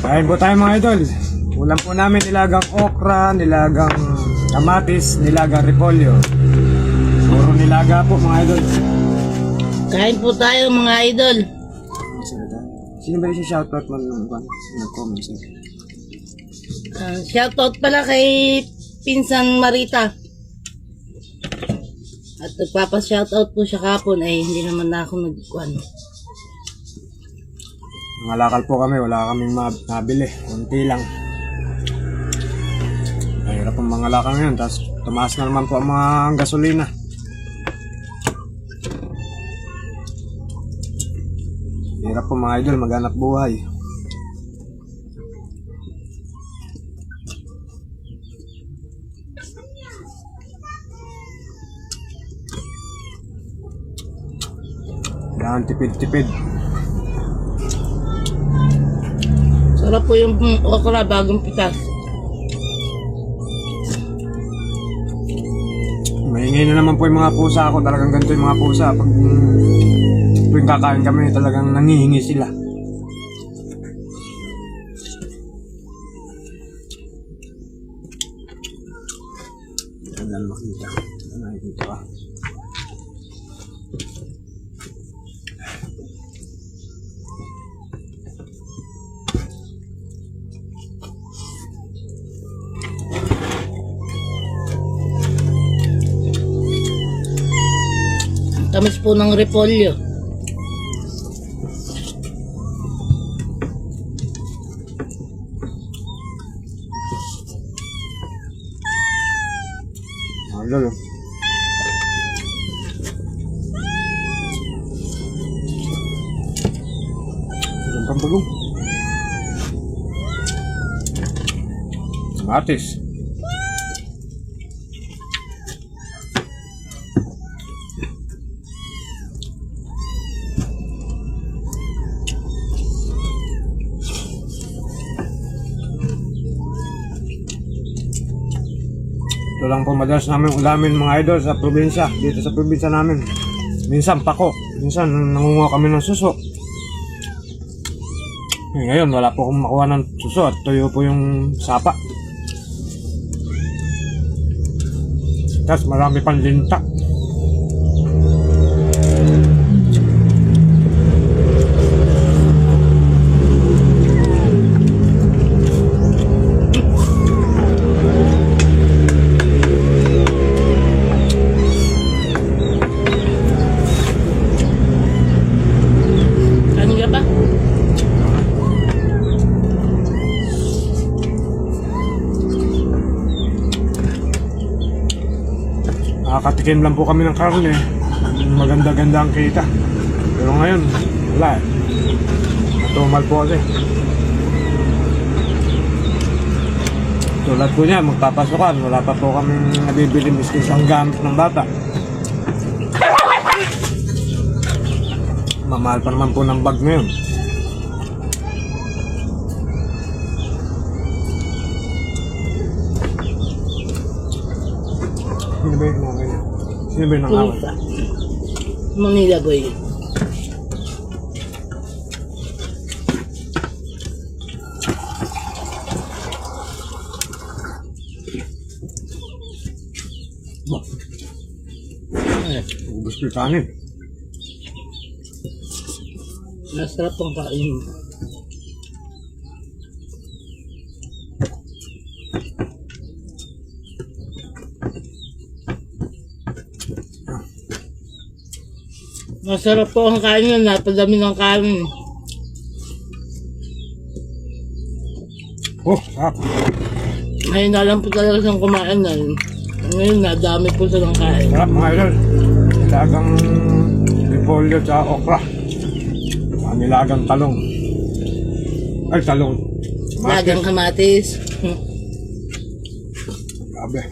Kain po tayo mga idol. Ulam po namin nilagang okra, nilagang kamatis, nilagang repolyo. Puro nilaga po mga idol. Kain po tayo mga idol. Sino ba yung shoutout mo nag-comment sir? Shoutout pala kay Pinsan Marita. At nagpapa-shoutout po siya kapon ay hindi naman na ako nagkuhan. Nangalakal po kami, wala kaming mabili. Unti lang. Mahirap ang mga lakal ngayon. Tapos tumaas na naman po ang mga gasolina. Hirap po mga idol, maghanap buhay. Kailangan tipid-tipid. Sarap po yung okra bagong pitas. Maingay na naman po yung mga pusa ako. Talagang ganito yung mga pusa. Pag tuwing kakain kami, talagang nangihingi sila. Tagal makita. Nakikita ka. Tamis po ng repolyo. Lolo. Ang pampagong. Matis. Ito lang po madalas namin ulamin mga idol sa probinsya. Dito sa probinsya namin. Minsan pako. Minsan nangunguha kami ng suso. Ngayon wala po akong makuha ng suso at tuyo po yung sapa. Tapos marami pang linta. Nakakatikim lang po kami ng karne. Maganda-ganda ang kita. Pero ngayon, wala eh. Natumal po kasi. Tulad po niya, magpapasokan. Wala pa po kami nabibili miskin ang gamit ng bata. Mamahal pa naman po ng bag ngayon. Sino ba yung mga ganyan? Sino ba yung nangawan? Manila boy. Ba? Ubus ko yung kanin. Masarap pang kain. Masarap po ang kain yan. Napadami ng kain. Oh, sarap. Ngayon na lang po talaga siyang kumain na yun. Ngayon nadami po silang kain. Sarap mga idol. Nilagang repolyo sa okra. Nilagang talong. Ay, talong. Lagang kamatis. Grabe.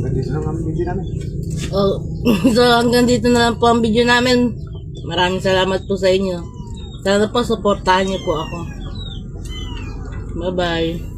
hanggang dito lang ang video namin. Oh, so hanggang dito na lang po ang video namin. Maraming salamat po sa inyo. Sana po supportahan niyo po ako. Bye-bye.